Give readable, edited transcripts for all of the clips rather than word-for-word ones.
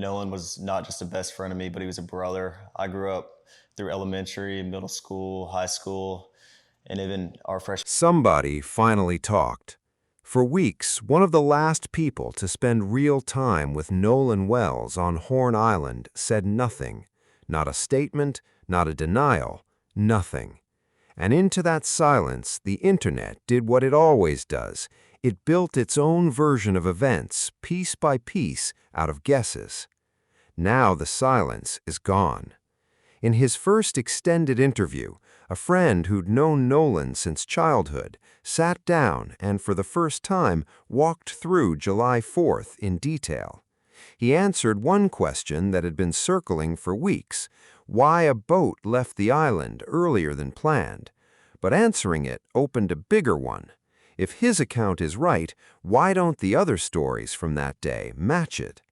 Nolan was not just a best friend of me, but he was a brother. I grew up through elementary, middle school, high school, and even our freshman. Somebody finally talked. For weeks, one of the last people to spend real time with Nolan Wells on Horn Island said nothing. Not a statement, not a denial, nothing. And into that silence, the internet did what it always does. It built its own version of events, piece by piece, out of guesses. Now the silence is gone. In his first extended interview, a friend who'd known Nolan since childhood sat down and for the first time walked through July 4th in detail. He answered one question that had been circling for weeks, why a boat left the island earlier than planned. But answering it opened a bigger one. If his account is right, why don't the other stories from that day match it?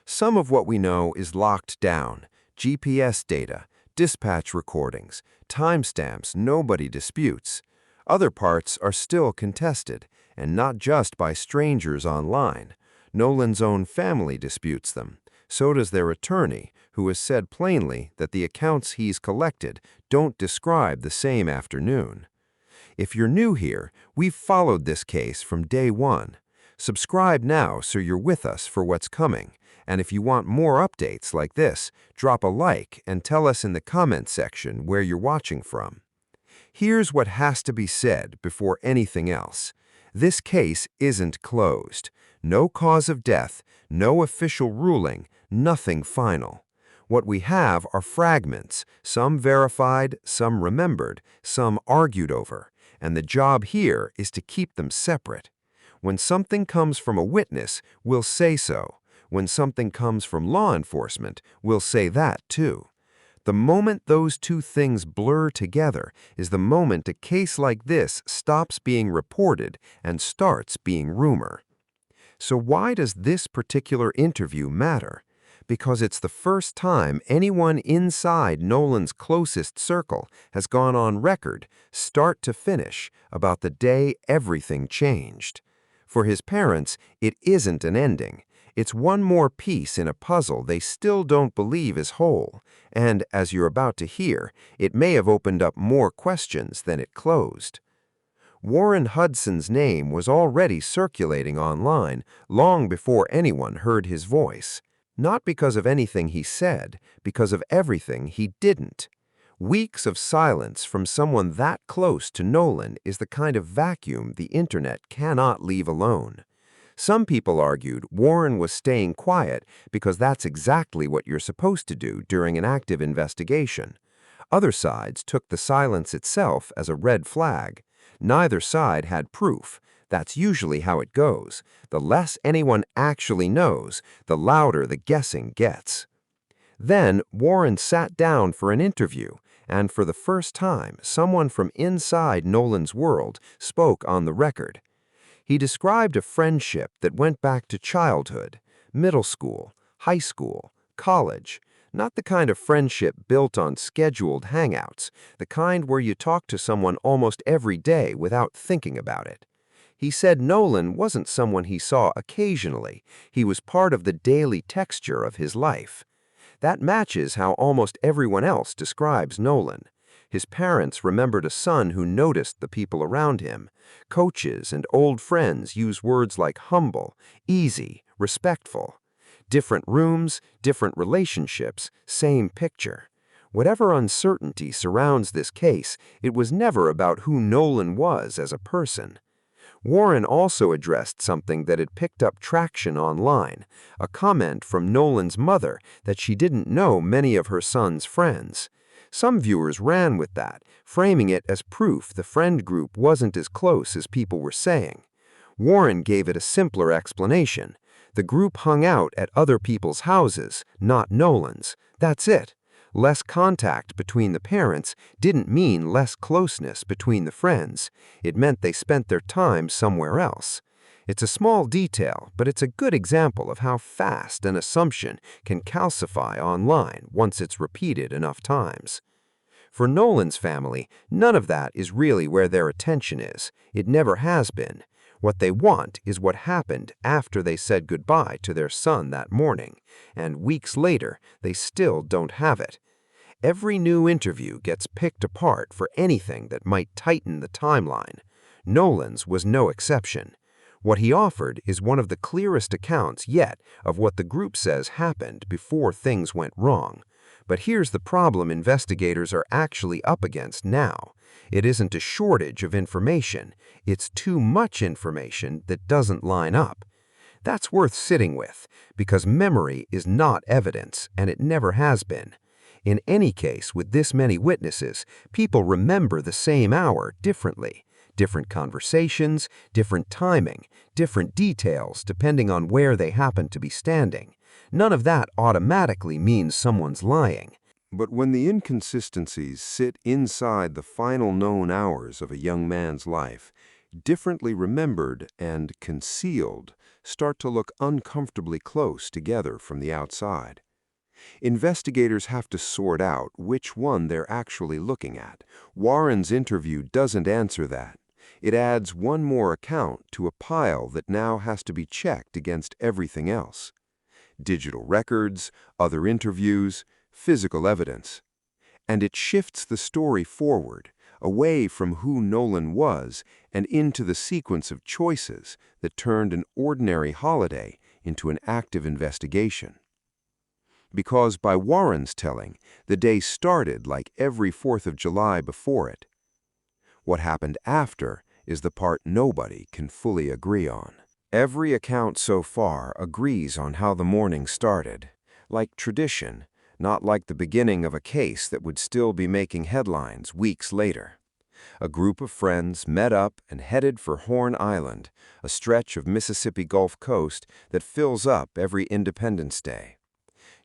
Some of what we know is locked down. GPS data, dispatch recordings, timestamps nobody disputes. Other parts are still contested, and not just by strangers online. Nolan's own family disputes them. So does their attorney, who has said plainly that the accounts he's collected don't describe the same afternoon. If you're new here, we've followed this case from day one. Subscribe now so you're with us for what's coming. And if you want more updates like this, drop a like and tell us in the comment section where you're watching from. Here's what has to be said before anything else. This case isn't closed. No cause of death, no official ruling, nothing final. What we have are fragments, some verified, some remembered, some argued over, and the job here is to keep them separate. When something comes from a witness, we'll say so. When something comes from law enforcement, we'll say that too. The moment those two things blur together is the moment a case like this stops being reported and starts being rumor. So why does this particular interview matter? Because it's the first time anyone inside Nolan's closest circle has gone on record, start to finish, about the day everything changed. For his parents, it isn't an ending. It's one more piece in a puzzle they still don't believe is whole, and, as you're about to hear, it may have opened up more questions than it closed. Warren Hudson's name was already circulating online long before anyone heard his voice. Not because of anything he said, because of everything he didn't. Weeks of silence from someone that close to Nolan is the kind of vacuum the internet cannot leave alone. Some people argued Warren was staying quiet because that's exactly what you're supposed to do during an active investigation. Other sides took the silence itself as a red flag. Neither side had proof. That's usually how it goes. The less anyone actually knows, the louder the guessing gets. Then Warren sat down for an interview, and for the first time, someone from inside Nolan's world spoke on the record. He described a friendship that went back to childhood, middle school, high school, college. Not the kind of friendship built on scheduled hangouts, the kind where you talk to someone almost every day without thinking about it. He said Nolan wasn't someone he saw occasionally. He was part of the daily texture of his life. That matches how almost everyone else describes Nolan. His parents remembered a son who noticed the people around him. Coaches and old friends use words like humble, easy, respectful. Different rooms, different relationships, same picture. Whatever uncertainty surrounds this case, it was never about who Nolan was as a person. Warren also addressed something that had picked up traction online, a comment from Nolan's mother that she didn't know many of her son's friends. Some viewers ran with that, framing it as proof the friend group wasn't as close as people were saying. Warren gave it a simpler explanation. The group hung out at other people's houses, not Nolan's. That's it. Less contact between the parents didn't mean less closeness between the friends. It meant they spent their time somewhere else. It's a small detail, but it's a good example of how fast an assumption can calcify online once it's repeated enough times. For Nolan's family, none of that is really where their attention is. It never has been. What they want is what happened after they said goodbye to their son that morning, and weeks later they still don't have it. Every new interview gets picked apart for anything that might tighten the timeline. Nolan's was no exception. What he offered is one of the clearest accounts yet of what the group says happened before things went wrong. But here's the problem investigators are actually up against now. It isn't a shortage of information, it's too much information that doesn't line up. That's worth sitting with, because memory is not evidence, and it never has been. In any case, with this many witnesses, people remember the same hour differently. Different conversations, different timing, different details depending on where they happen to be standing. None of that automatically means someone's lying. But when the inconsistencies sit inside the final known hours of a young man's life, differently remembered and concealed start to look uncomfortably close together from the outside. Investigators have to sort out which one they're actually looking at. Warren's interview doesn't answer that. It adds one more account to a pile that now has to be checked against everything else. Digital records, other interviews, physical evidence. And it shifts the story forward, away from who Nolan was and into the sequence of choices that turned an ordinary holiday into an active investigation. Because by Warren's telling, the day started like every 4th of July before it. What happened after is the part nobody can fully agree on. Every account so far agrees on how the morning started, like tradition, not like the beginning of a case that would still be making headlines weeks later. A group of friends met up and headed for Horn Island, a stretch of Mississippi Gulf Coast that fills up every Independence Day.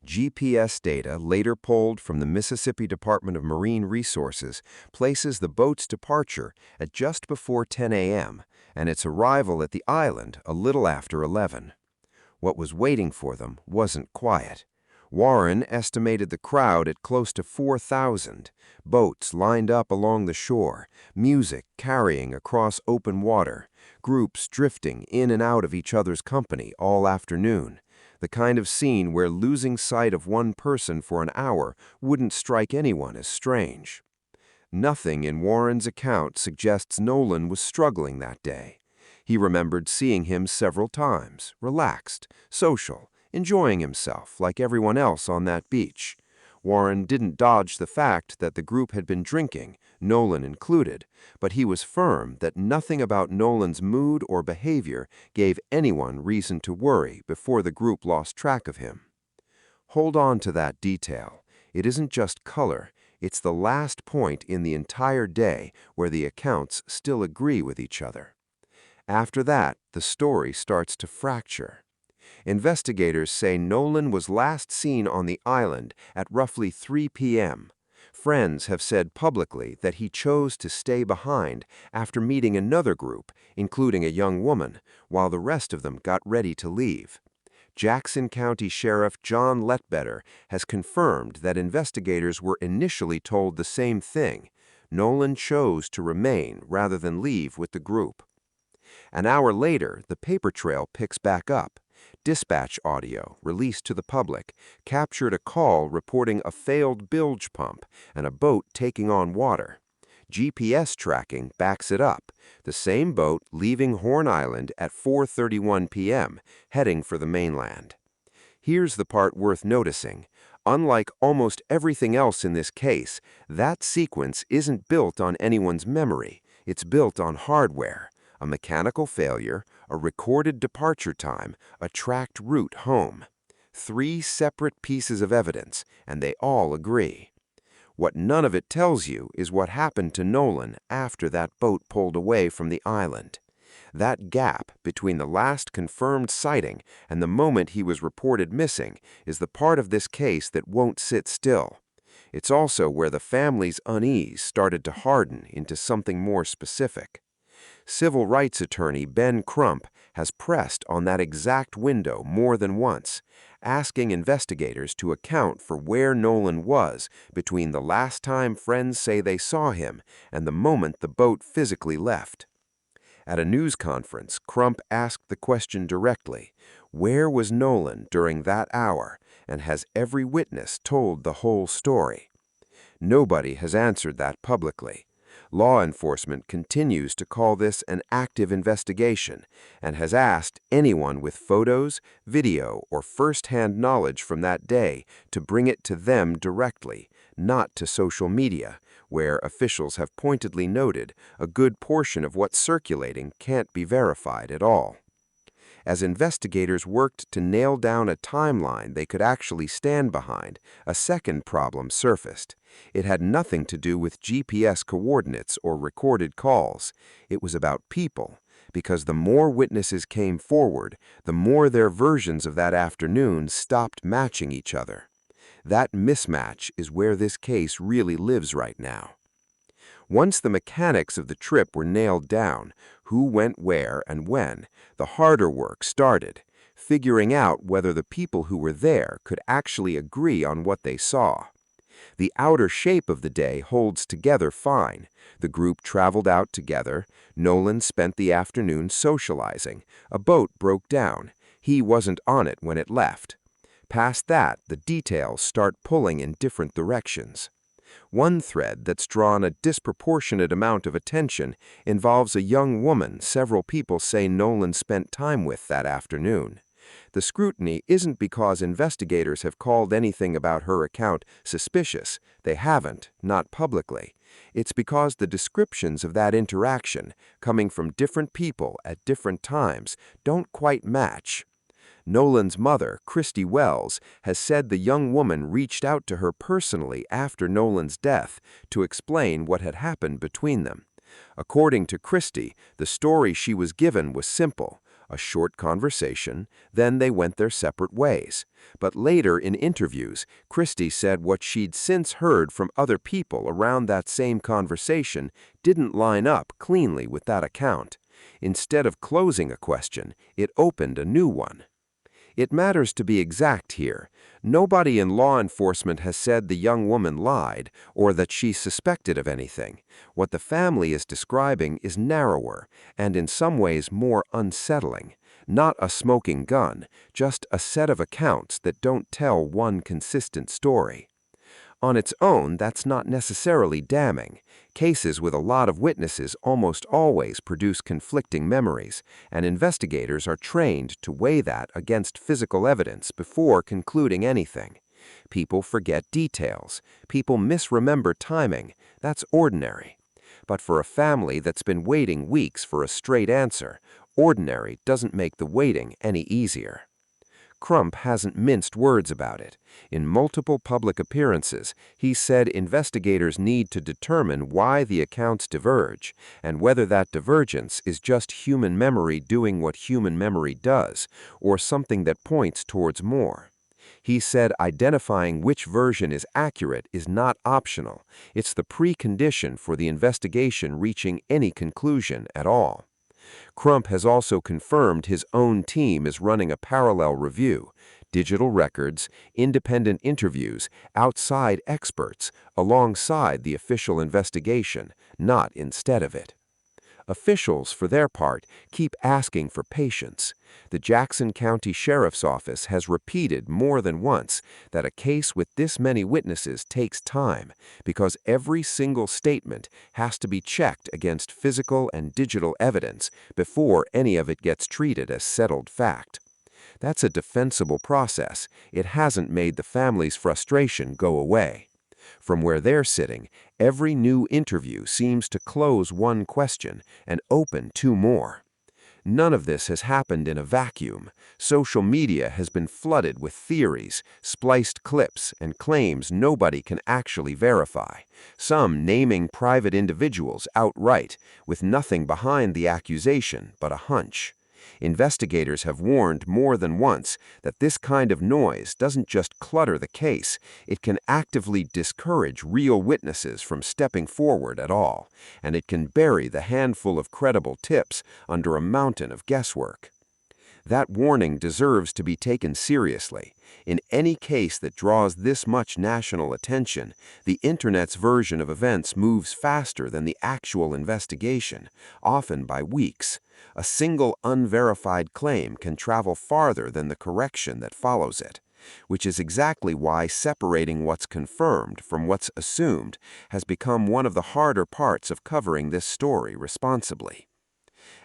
GPS data later pulled from the Mississippi Department of Marine Resources places the boat's departure at just before 10 a.m. and its arrival at the island a little after 11. What was waiting for them wasn't quiet. Warren estimated the crowd at close to 4,000, boats lined up along the shore, music carrying across open water, groups drifting in and out of each other's company all afternoon. The kind of scene where losing sight of one person for an hour wouldn't strike anyone as strange. Nothing in Warren's account suggests Nolan was struggling that day. He remembered seeing him several times, relaxed, social, enjoying himself like everyone else on that beach. Warren didn't dodge the fact that the group had been drinking, Nolan included, but he was firm that nothing about Nolan's mood or behavior gave anyone reason to worry before the group lost track of him. Hold on to that detail. It isn't just color, it's the last point in the entire day where the accounts still agree with each other. After that, the story starts to fracture. Investigators say Nolan was last seen on the island at roughly 3 p.m. Friends have said publicly that he chose to stay behind after meeting another group, including a young woman, while the rest of them got ready to leave. Jackson County Sheriff John Letbetter has confirmed that investigators were initially told the same thing. Nolan chose to remain rather than leave with the group. An hour later, the paper trail picks back up. Dispatch audio, released to the public, captured a call reporting a failed bilge pump and a boat taking on water. GPS tracking backs it up, the same boat leaving Horn Island at 4:31 p.m., heading for the mainland. Here's the part worth noticing. Unlike almost everything else in this case, that sequence isn't built on anyone's memory. It's built on hardware. A mechanical failure, a recorded departure time, a tracked route home. 3 separate pieces of evidence, and they all agree. What none of it tells you is what happened to Nolan after that boat pulled away from the island. That gap between the last confirmed sighting and the moment he was reported missing is the part of this case that won't sit still. It's also where the family's unease started to harden into something more specific. Civil rights attorney Ben Crump has pressed on that exact window more than once, asking investigators to account for where Nolan was between the last time friends say they saw him and the moment the boat physically left. At a news conference, Crump asked the question directly, where was Nolan during that hour, and has every witness told the whole story? Nobody has answered that publicly. Law enforcement continues to call this an active investigation and has asked anyone with photos, video, or first-hand knowledge from that day to bring it to them directly, not to social media, where officials have pointedly noted a good portion of what's circulating can't be verified at all. As investigators worked to nail down a timeline they could actually stand behind, a second problem surfaced. It had nothing to do with GPS coordinates or recorded calls. It was about people, because the more witnesses came forward, the more their versions of that afternoon stopped matching each other. That mismatch is where this case really lives right now. Once the mechanics of the trip were nailed down, who went where and when, the harder work started, figuring out whether the people who were there could actually agree on what they saw. The outer shape of the day holds together fine. The group traveled out together. Nolan spent the afternoon socializing. A boat broke down. He wasn't on it when it left. Past that, the details start pulling in different directions. One thread that's drawn a disproportionate amount of attention involves a young woman several people say Nolan spent time with that afternoon. The scrutiny isn't because investigators have called anything about her account suspicious. They haven't, not publicly. It's because the descriptions of that interaction, coming from different people at different times, don't quite match. Nolan's mother, Christy Wells, has said the young woman reached out to her personally after Nolan's death to explain what had happened between them. According to Christy, the story she was given was simple: a short conversation, then they went their separate ways. But later in interviews, Christy said what she'd since heard from other people around that same conversation didn't line up cleanly with that account. Instead of closing a question, it opened a new one. It matters to be exact here. Nobody in law enforcement has said the young woman lied or that she suspected of anything. What the family is describing is narrower and in some ways more unsettling. Not a smoking gun, just a set of accounts that don't tell one consistent story. On its own, that's not necessarily damning. Cases with a lot of witnesses almost always produce conflicting memories, and investigators are trained to weigh that against physical evidence before concluding anything. People forget details. People misremember timing. That's ordinary. But for a family that's been waiting weeks for a straight answer, ordinary doesn't make the waiting any easier. Crump hasn't minced words about it. In multiple public appearances, he said investigators need to determine why the accounts diverge, and whether that divergence is just human memory doing what human memory does, or something that points towards more. He said identifying which version is accurate is not optional. It's the precondition for the investigation reaching any conclusion at all. Crump has also confirmed his own team is running a parallel review: digital records, independent interviews, outside experts, alongside the official investigation, not instead of it. Officials, for their part, keep asking for patience. The Jackson County Sheriff's Office has repeated more than once that a case with this many witnesses takes time because every single statement has to be checked against physical and digital evidence before any of it gets treated as settled fact. That's a defensible process. It hasn't made the family's frustration go away. From where they're sitting, every new interview seems to close one question and open two more. None of this has happened in a vacuum. Social media has been flooded with theories, spliced clips, and claims nobody can actually verify, some naming private individuals outright, with nothing behind the accusation but a hunch. Investigators have warned more than once that this kind of noise doesn't just clutter the case, it can actively discourage real witnesses from stepping forward at all, and it can bury the handful of credible tips under a mountain of guesswork. That warning deserves to be taken seriously. In any case that draws this much national attention, the Internet's version of events moves faster than the actual investigation, often by weeks. A single unverified claim can travel farther than the correction that follows it, which is exactly why separating what's confirmed from what's assumed has become one of the harder parts of covering this story responsibly.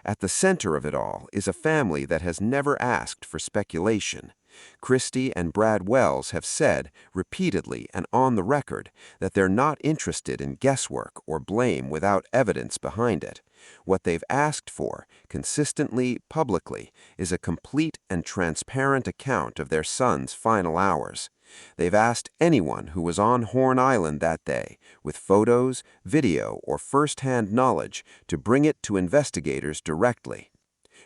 At the center of it all is a family that has never asked for speculation. Christy and Brad Wells have said, repeatedly and on the record, that they're not interested in guesswork or blame without evidence behind it. What they've asked for, consistently, publicly, is a complete and transparent account of their son's final hours. They've asked anyone who was on Horn Island that day, with photos, video, or first-hand knowledge, to bring it to investigators directly.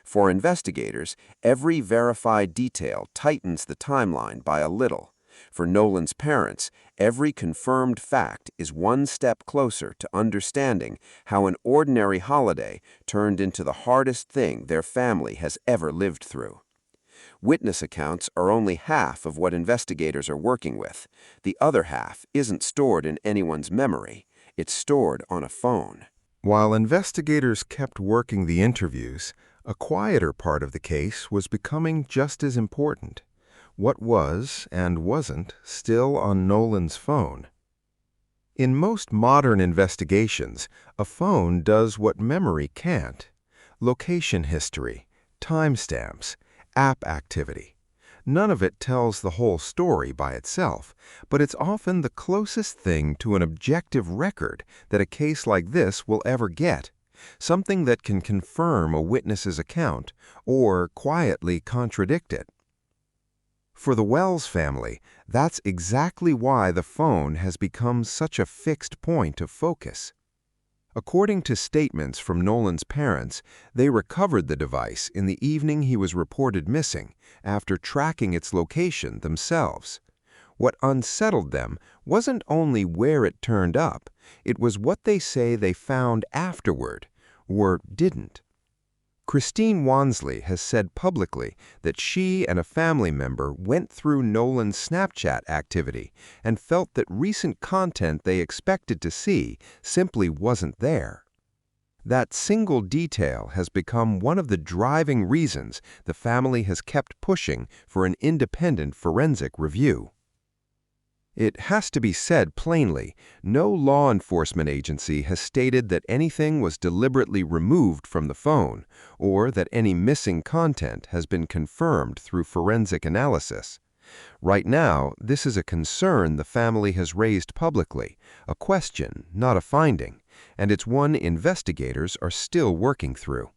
For investigators, every verified detail tightens the timeline by a little. For Nolan's parents, every confirmed fact is one step closer to understanding how an ordinary holiday turned into the hardest thing their family has ever lived through. Witness accounts are only half of what investigators are working with. The other half isn't stored in anyone's memory. It's stored on a phone. While investigators kept working the interviews, a quieter part of the case was becoming just as important. What was, and wasn't, still on Nolan's phone. In most modern investigations, a phone does what memory can't. Location history, timestamps, app activity. None of it tells the whole story by itself, but it's often the closest thing to an objective record that a case like this will ever get, something that can confirm a witness's account or quietly contradict it. For the Wells family, that's exactly why the phone has become such a fixed point of focus. According to statements from Nolan's parents, they recovered the device in the evening he was reported missing, after tracking its location themselves. What unsettled them wasn't only where it turned up, it was what they say they found afterward, or didn't. Christine Wansley has said publicly that she and a family member went through Nolan's Snapchat activity and felt that recent content they expected to see simply wasn't there. That single detail has become one of the driving reasons the family has kept pushing for an independent forensic review. It has to be said plainly, no law enforcement agency has stated that anything was deliberately removed from the phone or that any missing content has been confirmed through forensic analysis. Right now, this is a concern the family has raised publicly, a question, not a finding, and it's one investigators are still working through.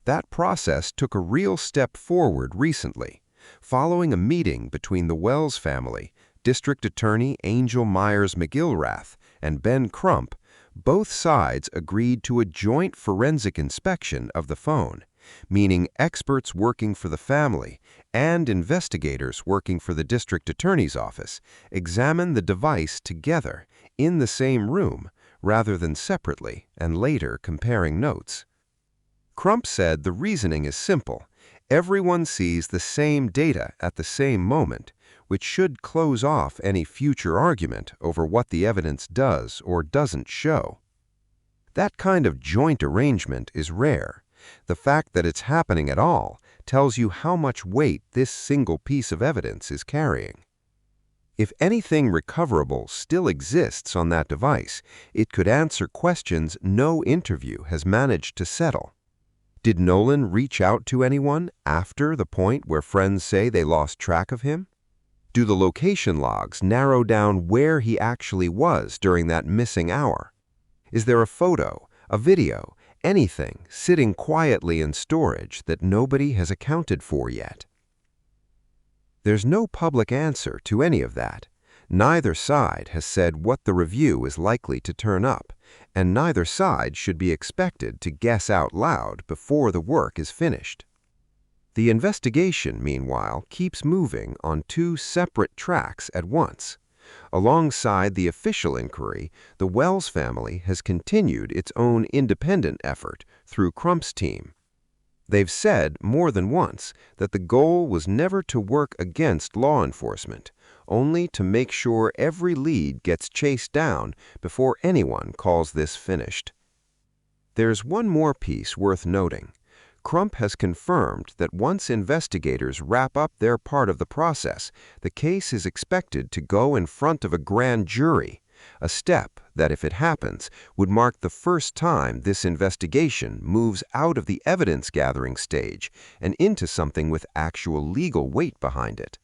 That process took a real step forward recently, following a meeting between the Wells family, District Attorney Angel Myers-McGilrath, and Ben Crump. Both sides agreed to a joint forensic inspection of the phone, meaning experts working for the family and investigators working for the district attorney's office examine the device together in the same room rather than separately and later comparing notes. Crump said the reasoning is simple. Everyone sees the same data at the same moment, which should close off any future argument over what the evidence does or doesn't show. That kind of joint arrangement is rare. The fact that it's happening at all tells you how much weight this single piece of evidence is carrying. If anything recoverable still exists on that device, it could answer questions no interview has managed to settle. Did Nolan reach out to anyone after the point where friends say they lost track of him? Do the location logs narrow down where he actually was during that missing hour? Is there a photo, a video, anything sitting quietly in storage that nobody has accounted for yet? There's no public answer to any of that. Neither side has said what the review is likely to turn up, and neither side should be expected to guess out loud before the work is finished. The investigation, meanwhile, keeps moving on two separate tracks at once. Alongside the official inquiry, the Wells family has continued its own independent effort through Crump's team. They've said more than once that the goal was never to work against law enforcement, only to make sure every lead gets chased down before anyone calls this finished. There's one more piece worth noting. Crump has confirmed that once investigators wrap up their part of the process, the case is expected to go in front of a grand jury, a step that, if it happens, would mark the first time this investigation moves out of the evidence-gathering stage and into something with actual legal weight behind it.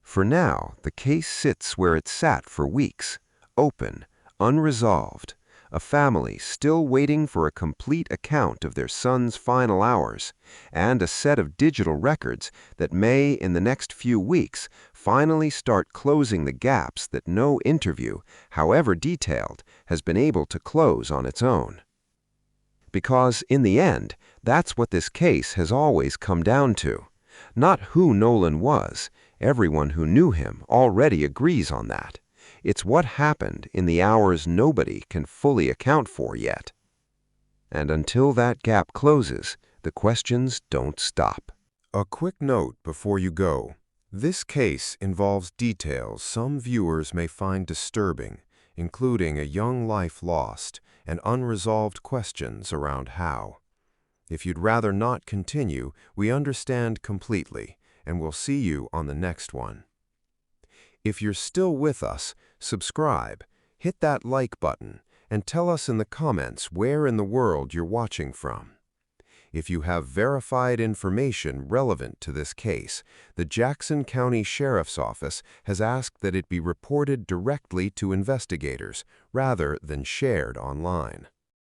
For now, the case sits where it sat for weeks, open, unresolved, a family still waiting for a complete account of their son's final hours, and a set of digital records that may, in the next few weeks, finally start closing the gaps that no interview, however detailed, has been able to close on its own. Because, in the end, that's what this case has always come down to. Not who Nolan was. Everyone who knew him already agrees on that. It's what happened in the hours nobody can fully account for yet. And until that gap closes, the questions don't stop. A quick note before you go. This case involves details some viewers may find disturbing, including a young life lost and unresolved questions around how. If you'd rather not continue, we understand completely, and we'll see you on the next one. If you're still with us, subscribe, hit that like button, and tell us in the comments where in the world you're watching from. If you have verified information relevant to this case, the Jackson County Sheriff's Office has asked that it be reported directly to investigators rather than shared online.